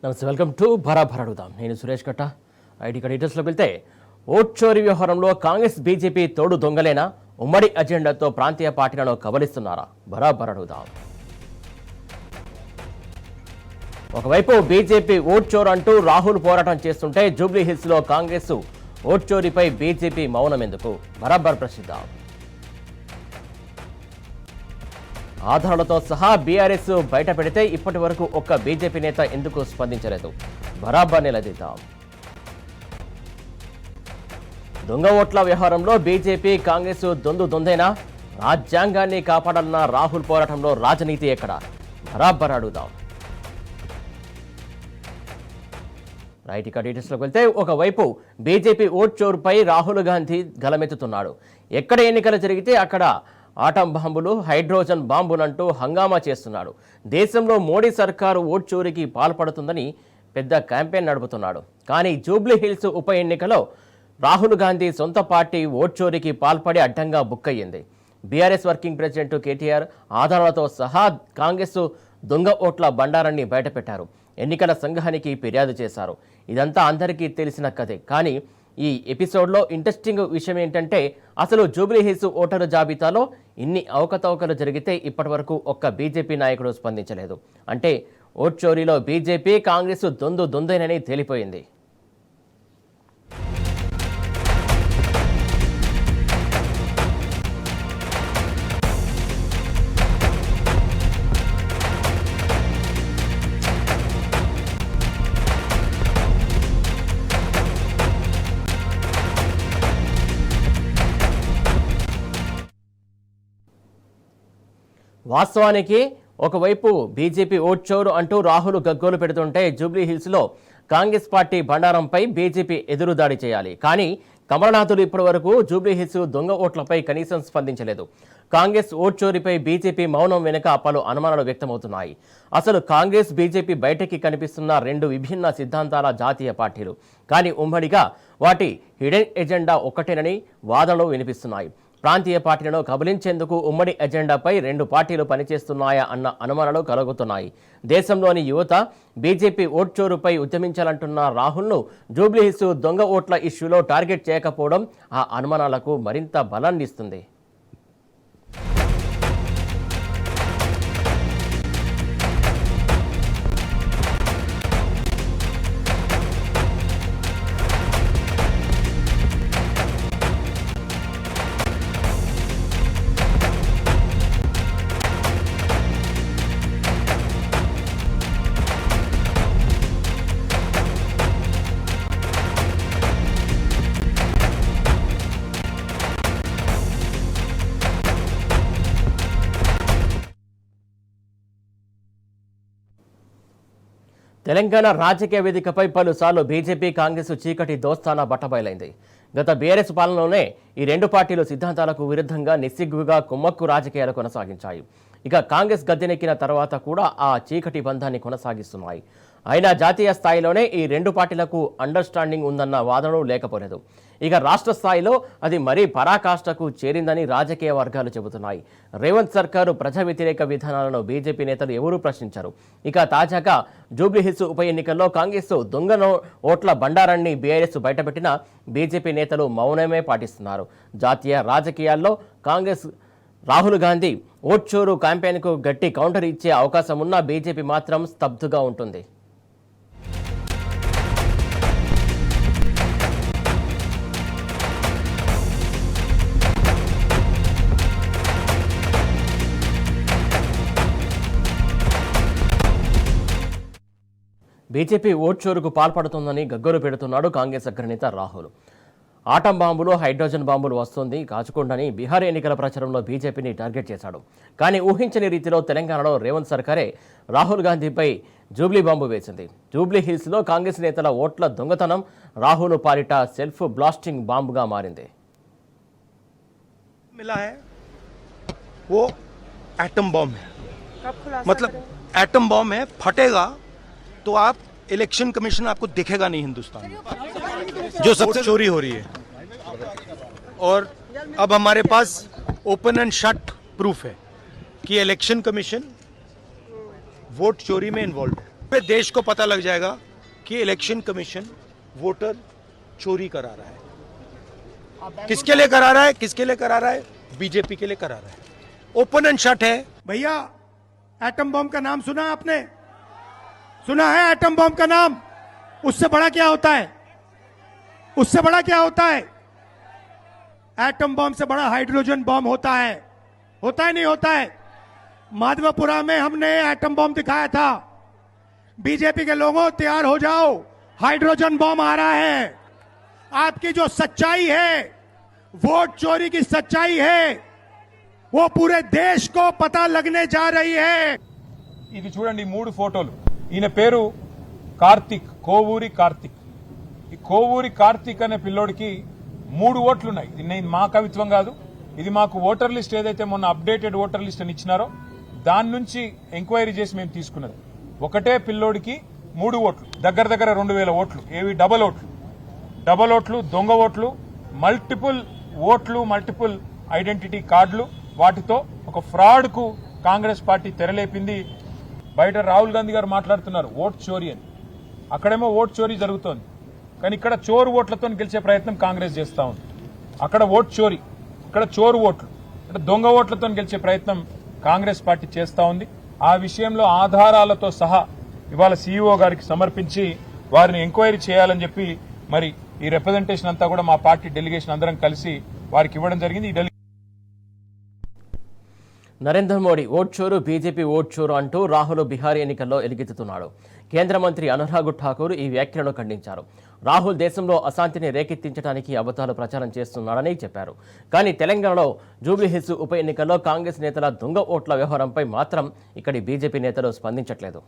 నమస్తే, welcome to బరాబర్ అడుగుదాం. నేను సురేష్ కట్ట. ఐటీ డీటెయిల్స్లోకి వెళ్తే ఓట్ చోరీ వ్యవహారంలో కాంగ్రెస్ బీజేపీ తోడు దొంగలేనా? ఉమ్మడి అజెండాతో ప్రాంతీయ పార్టీలను కబలిస్తున్నారా? బరాబర్ అడుగుదాం. ఒకవైపు బీజేపీ ఓట్ చోర్ అంటూ రాహుల్ పోరాటం చేస్తుంటే జూబ్లీ హిల్స్లో కాంగ్రెస్ ఓట్ చోరీపై బీజేపీ మౌనం ఎందుకు? బరాబర్ ప్రశ్నిద్దాం. ఆధారాలతో సహా బీఆర్ఎస్ బయట పెడితే ఇప్పటి వరకు ఒక్క బీజేపీ నేత ఎందుకు స్పందించలేదు? బరాబర్ నిలదీద్దాం. దొంగ ఓట్ల వ్యవహారంలో బీజేపీ కాంగ్రెస్ దొందేనా? రాజ్యాంగాన్ని కాపాడాలన్న రాహుల్ పోరాటంలో రాజనీతి ఎక్కడ? బరాబర్ అడుగుదాం. రైట్, ఇక డీటెయిల్స్లోకి వెళ్తే ఒకవైపు బీజేపీ ఓట్ చోరుపై రాహుల్ గాంధీ గలమెత్తుతున్నాడు. ఎక్కడ ఎన్నికలు జరిగితే అక్కడ ఆటం బాంబులు, హైడ్రోజన్ బాంబులంటూ హంగామా చేస్తున్నాడు. దేశంలో మోడీ సర్కారు ఓట్ చోరీకి పాల్పడుతుందని పెద్ద క్యాంపెయిన్ నడుపుతున్నాడు. కానీ జూబ్లీ హిల్స్ ఉప ఎన్నికలో రాహుల్ గాంధీ సొంత పార్టీ ఓట్ చోరీకి పాల్పడి అడ్డంగా బుక్కయ్యింది. బీఆర్ఎస్ వర్కింగ్ ప్రెసిడెంట్ కేటీఆర్ ఆధారాలతో సహా కాంగ్రెస్ దొంగ ఓట్ల బండారాన్ని బయటపెట్టారు. ఎన్నికల సంఘానికి ఫిర్యాదు చేశారు. ఇదంతా అందరికీ తెలిసిన కథే. కానీ ఈ ఎపిసోడ్లో ఇంట్రెస్టింగ్ విషయం ఏంటంటే అసలు జూబ్లీ హిల్స్ ఓటరు జాబితాలో ఇన్ని అవకతవకలు జరిగితే ఇప్పటి వరకు ఒక్క బీజేపీ నాయకుడు స్పందించలేదు. అంటే ఓట్ చోరీలో బీజేపీ కాంగ్రెస్ దొందేనని తేలిపోయింది. వాస్తవానికి ఒకవైపు బీజేపీ ఓట్ చోరు అంటూ రాహుల్ గగ్గోలు పెడుతుంటే జూబ్లీ హిల్స్లో కాంగ్రెస్ పార్టీ బండారంపై బీజేపీ ఎదురుదాడి చేయాలి. కానీ కమలనాథులు ఇప్పటి వరకు జూబ్లీ హిల్స్ దొంగ ఓట్లపై కనీసం స్పందించలేదు. కాంగ్రెస్ ఓట్ చోరీపై బీజేపీ మౌనం వెనుక పలు అనుమానాలు వ్యక్తమవుతున్నాయి. అసలు కాంగ్రెస్ బీజేపీ బయటకి కనిపిస్తున్న రెండు విభిన్న సిద్ధాంతాల జాతీయ పార్టీలు. కానీ ఉమ్మడిగా వాటి హిడెన్ ఎజెండా ఒక్కటేనని వాదనలు వినిపిస్తున్నాయి. ప్రాంతీయ పార్టీలను కబలించేందుకు ఉమ్మడి ఎజెండాపై రెండు పార్టీలు పనిచేస్తున్నాయా అన్న అనుమానాలు కలుగుతున్నాయి. దేశంలోని యువత బీజేపీ ఓట్ చోరుపై ఉద్యమించాలంటున్న రాహుల్ను జూబ్లీ హిల్స్ దొంగ ఓట్ల ఇష్యూలో టార్గెట్ చేయకపోవడం ఆ అనుమానాలకు మరింత బలాన్నిస్తుంది. తెలంగాణ రాజకీయ వేదికపై పలుసార్లు బీజేపీ కాంగ్రెస్ చీకటి దోస్తానా బట్టబయలైంది. గత బీఆర్ఎస్ పాలనలోనే ఈ రెండు పార్టీలు సిద్ధాంతాలకు విరుద్ధంగా నిస్సిగ్గుగా కుమ్మక్కు రాజకీయాలు కొనసాగించాయి. ఇక కాంగ్రెస్ గద్దెనెక్కిన తర్వాత కూడా ఆ చీకటి బంధాన్ని కొనసాగిస్తున్నాయి. అయినా జాతీయ స్థాయిలోనే ఈ రెండు పార్టీలకు అండర్స్టాండింగ్ ఉందన్న వాదనలు లేకపోలేదు. ఇక రాష్ట్ర స్థాయిలో అది మరీ పరాకాష్ఠకు చేరిందని రాజకీయ వర్గాలు చెబుతున్నాయి. రేవంత్ సర్కారు ప్రజా వ్యతిరేక విధానాలను బీజేపీ నేతలు ఎవరూ ప్రశ్నించారు. ఇక తాజాగా జూబ్లీ హిల్స్ ఉప ఎన్నికల్లో కాంగ్రెస్ దొంగ ఓట్ల బండారాన్ని బీఆర్ఎస్ బయటపెట్టిన బీజేపీ నేతలు మౌనమే పాటిస్తున్నారు. జాతీయ రాజకీయాల్లో కాంగ్రెస్ రాహుల్ గాంధీ ఓట్ చోరు క్యాంపెయిన్కు గట్టి కౌంటర్ ఇచ్చే అవకాశం ఉన్నా బీజేపీ మాత్రం స్తబ్దుగా ఉంటుంది. బీజేపీ ఓట్ చోరుకు పాల్పడుతుందని గగ్గోలు పెడుతున్నాడు కాంగ్రెస్ అగ్రనేత రాహుల్. ఆటం బాంబులు, హైడ్రోజన్ బాంబులు వస్తుంది కాచుకోండని బీహార్ ఎన్నికల ప్రచారంలో బీజేపీని టార్గెట్ చేశాడు. కానీ ఊహించని రీతిలో తెలంగాణలో రేవంత్ సర్కారే రాహుల్ గాంధీపై జూబ్లీ బాంబు వేసింది. జూబ్లీ హిల్స్లో కాంగ్రెస్ నేతల ఓట్ల దొంగతనం రాహుల్ పాలిట సెల్ఫ్ బ్లాస్టింగ్ బాంబుగా మారింది. एटम बॉम्ब है, फटेगा तो आप इलेक्शन कमीशन आपको दिखेगा नहीं हिंदुस्तान में, जो सबसे चोरी हो रही है। और अब हमारे पास ओपन एंड शट प्रूफ है कि इलेक्शन कमीशन वोट चोरी में इन्वॉल्व है। देश को पता लग जाएगा कि इलेक्शन कमीशन वोटर चोरी करा रहा है। किसके लिए करा रहा है? किसके लिए करा रहा है? बीजेपी के लिए करा रहा है। ओपन एंड शट है। भैया, एटम बम का नाम सुना है आपने? सुना है एटम बम का नाम? उससे बड़ा क्या होता है? उससे बड़ा क्या होता है? एटम बम से बड़ा हाइड्रोजन बम होता है। होता है नहीं होता है? माधवपुरा में हमने एटम बम दिखाया था। बीजेपी के लोगों, तैयार हो जाओ, हाइड्रोजन बम आ रहा है। आपकी जो सच्चाई है, वोट चोरी की सच्चाई है, वो पूरे देश को पता लगने जा रही है। ఇది చూడండి, 3 ఫోటోలు. ఈయన పేరు కార్తిక్, కోవూరి కార్తిక్. ఈ కోవూరి కార్తిక్ అనే పిల్లోడికి 3 ఓట్లున్నాయి. ఇది మా కవిత్వం కాదు, ఇది మాకు ఓటర్ లిస్ట్ ఏదైతే మొన్న అప్డేటెడ్ ఓటర్ లిస్ట్ అని ఇచ్చినారో దాని నుంచి ఎంక్వైరీ చేసి మేము తీసుకున్నది. ఒకటే పిల్లోడికి 3 ఓట్లు, దగ్గర దగ్గర 2000 ఓట్లు. ఏవి? డబల్ ఓట్లు, దొంగ ఓట్లు, మల్టిపుల్ ఐడెంటిటీ కార్డులు. వాటితో ఒక ఫ్రాడ్ కు కాంగ్రెస్ పార్టీ తెరలేపింది. బయట రాహుల్ గాంధీ గారు మాట్లాడుతున్నారు ఓట్ చోరీ అని. అక్కడేమో ఓట్ చోరీ జరుగుతోంది, కానీ ఇక్కడ చోరు ఓట్లతో గెలిచే ప్రయత్నం కాంగ్రెస్ చేస్తా ఉంది. అక్కడ ఓట్ చోరీ, ఇక్కడ చోరు ఓట్లు, అంటే దొంగ ఓట్లతో గెలిచే ప్రయత్నం కాంగ్రెస్ పార్టీ చేస్తా ఉంది. ఆ విషయంలో ఆధారాలతో సహా ఇవాళ సీఈఓ గారికి సమర్పించి వారిని ఎంక్వైరీ చేయాలని చెప్పి మరి ఈ రిప్రజెంటేషన్ అంతా కూడా మా పార్టీ డెలిగేషన్ అందరం కలిసి వారికి ఇవ్వడం జరిగింది. ఈ నరేంద్ర మోడీ ఓట్ చోరు, బీజేపీ ఓట్ చోరు అంటూ రాహుల్ బీహార్ ఎన్నికల్లో ఎలుగెత్తుతున్నాడు. కేంద్ర మంత్రి అనురాగ్ ఠాకూర్ ఈ వ్యాఖ్యలను ఖండించారు. రాహుల్ దేశంలో అశాంతిని రేకెత్తించడానికి అబద్ధాలు ప్రచారం చేస్తున్నాడని చెప్పారు. కానీ తెలంగాణలో జూబ్లీహిల్స్ ఉప ఎన్నికల్లో కాంగ్రెస్ నేతల దొంగ ఓట్ల వ్యవహారంపై మాత్రం ఇక్కడి బీజేపీ నేతలు స్పందించట్లేదు.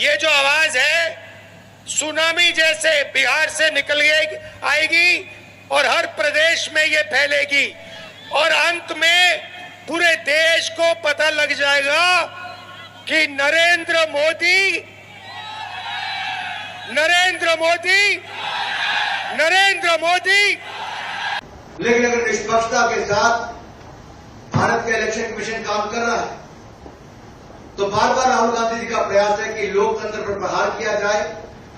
ये जो आवाज है सुनामी जैसे बिहार से निकल आएगी और हर प्रदेश में ये फैलेगी और अंत में पूरे देश को पता लग जाएगा कि नरेंद्र मोदी लेकिन अगर निष्पक्षता के साथ भारत का इलेक्शन कमीशन काम कर रहा है तो बार बार राहुल गांधी जी का प्रयास है कि लोकतंत्र पर प्रहार किया जाए,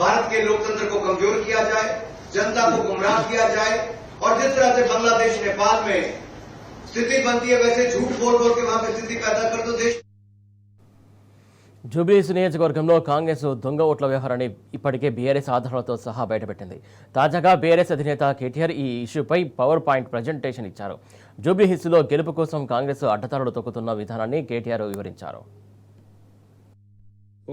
भारत के लोकतंत्र को कमजोर किया जाए, जनता को गुमराह किया जाए और जिस तरह से बांग्लादेश नेपाल में स्थिति बनती है वैसे झूठ बोल के वहां पर स्थिति पैदा कर दो देश. జూబ్లీహిల్స్ నియోజకవర్గంలో కాంగ్రెస్ దొంగ ఓట్ల వ్యవహారాన్ని ఇప్పటికే బీఆర్ఎస్ ఆధారాలతో సహా బయటపెట్టింది. తాజాగా బీఆర్ఎస్ అధినేత కేటీఆర్ ఈ ఇష్యూపై పవర్ పాయింట్ ప్రజెంటేషన్ ఇచ్చారు. జూబ్లీహిల్స్లో గెలుపు కోసం కాంగ్రెస్ అడ్డదారులు తొక్కుతున్న విధానాన్ని కేటీఆర్ వివరించారు.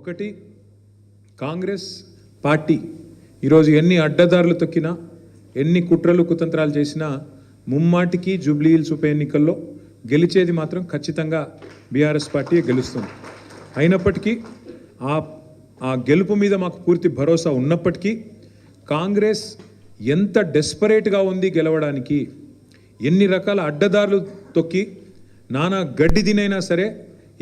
ఒకటి, కాంగ్రెస్ పార్టీ ఈరోజు ఎన్ని అడ్డదారులు తొక్కినా, ఎన్ని కుట్రలు కుతంత్రాలు చేసినా ముమ్మాటికి జూబ్లీహిల్స్ ఉప ఎన్నికల్లో గెలిచేది మాత్రం ఖచ్చితంగా బీఆర్ఎస్ పార్టీ గెలుస్తుంది. అయినప్పటికీ ఆ గెలుపు మీద మాకు పూర్తి భరోసా ఉన్నప్పటికీ కాంగ్రెస్ ఎంత డెస్పరేట్గా ఉంది గెలవడానికి, ఎన్ని రకాల అడ్డదారులు తొక్కి నానా గడ్డి తినైనా సరే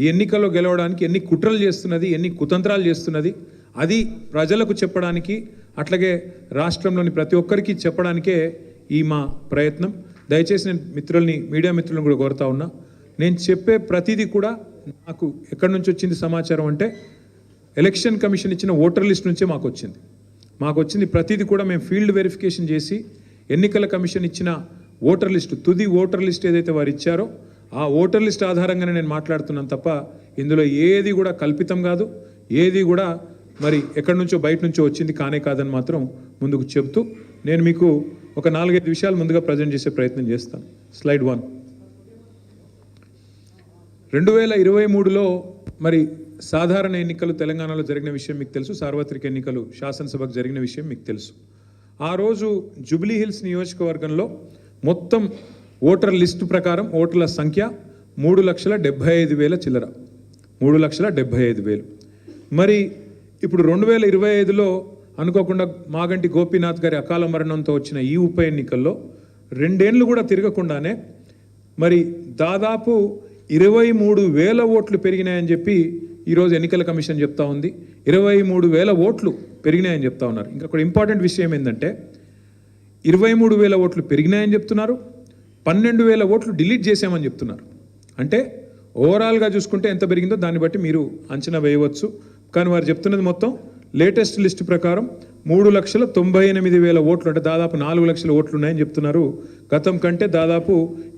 ఈ ఎన్నికల్లో గెలవడానికి ఎన్ని కుట్రలు చేస్తున్నది, ఎన్ని కుతంత్రాలు చేస్తున్నది, అది ప్రజలకు చెప్పడానికి, అట్లాగే రాష్ట్రంలోని ప్రతి ఒక్కరికి చెప్పడానికే ఈ మా ప్రయత్నం. దయచేసి నేను మీడియా మిత్రులను కూడా కోరుతా ఉన్నా, నేను చెప్పే ప్రతిదీ కూడా నాకు ఎక్కడి నుంచి వచ్చింది సమాచారం అంటే ఎలక్షన్ కమిషన్ ఇచ్చిన ఓటర్ లిస్ట్ నుంచే మాకు వచ్చింది. ప్రతిదీ కూడా మేము ఫీల్డ్ వెరిఫికేషన్ చేసి ఎన్నికల కమిషన్ ఇచ్చిన ఓటర్ లిస్టు, తుది ఓటర్ లిస్ట్ ఏదైతే వారు ఇచ్చారో ఆ ఓటర్ లిస్ట్ ఆధారంగానే నేను మాట్లాడుతున్నాను తప్ప ఇందులో ఏది కూడా కల్పితం కాదు, ఏది కూడా మరి ఎక్కడి నుంచో బయట నుంచో వచ్చింది కానే కాదని మాత్రం ముందుకు చెప్తూ నేను మీకు ఒక 4-5 విషయాలు ముందుగా ప్రజెంట్ చేసే ప్రయత్నం చేస్తాను. స్లైడ్ 1. 2023లో మరి సాధారణ ఎన్నికలు తెలంగాణలో జరిగిన విషయం మీకు తెలుసు, సార్వత్రిక ఎన్నికలు శాసనసభకు జరిగిన విషయం మీకు తెలుసు. ఆ రోజు జూబ్లీహిల్స్ నియోజకవర్గంలో మొత్తం ఓటర్ లిస్టు ప్రకారం ఓటర్ల సంఖ్య 3,75,000 చిల్లర, 3,75,000. మరి ఇప్పుడు 2025లో అనుకోకుండా మాగంటి గోపీనాథ్ గారి అకాల మరణంతో వచ్చిన ఈ ఉప ఎన్నికల్లో 2 ఏళ్ళు కూడా తిరగకుండానే మరి దాదాపు 23,000 ఓట్లు పెరిగినాయని చెప్పి ఈరోజు ఎన్నికల కమిషన్ చెప్తా ఉంది. 23,000 ఓట్లు పెరిగినాయని చెప్తా ఉన్నారు. ఇంకా ఇంపార్టెంట్ విషయం ఏంటంటే 23,000 ఓట్లు పెరిగినాయని చెప్తున్నారు, 12,000 ఓట్లు డిలీట్ చేసామని చెప్తున్నారు. అంటే ఓవరాల్గా చూసుకుంటే ఎంత పెరిగిందో దాన్ని బట్టి మీరు అంచనా వేయవచ్చు. కానీ వారు చెప్తున్నది మొత్తం లేటెస్ట్ లిస్ట్ ప్రకారం 3,98,000 ఓట్లు, అంటే దాదాపు 4 లక్షల ఓట్లు ఉన్నాయని చెప్తున్నారు. గతం కంటే దాదాపు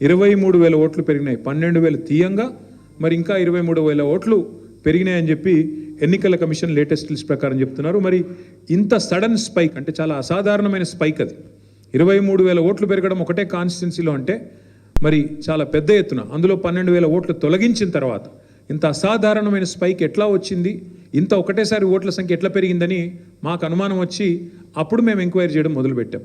23,000 ఓట్లు పెరిగినాయి. 12,000 తీయంగా మరి ఇంకా 23,000 ఓట్లు పెరిగినాయని చెప్పి ఎన్నికల కమిషన్ లేటెస్ట్ లిస్ట్ ప్రకారం చెప్తున్నారు. మరి ఇంత సడన్ స్పైక్ అంటే చాలా అసాధారణమైన స్పైక్ అది. 23,000 ఓట్లు పెరగడం ఒకటే కాన్స్టిట్యున్సీలో అంటే మరి చాలా పెద్ద ఎత్తున, అందులో 12,000 ఓట్లు తొలగించిన తర్వాత ఇంత అసాధారణమైన స్పైక్ ఎట్లా వచ్చింది, ఇంత ఒకటేసారి ఓట్ల సంఖ్య ఎట్లా పెరిగిందని మాకు అనుమానం వచ్చి అప్పుడు మేము ఎంక్వైరీ చేయడం మొదలుపెట్టాం.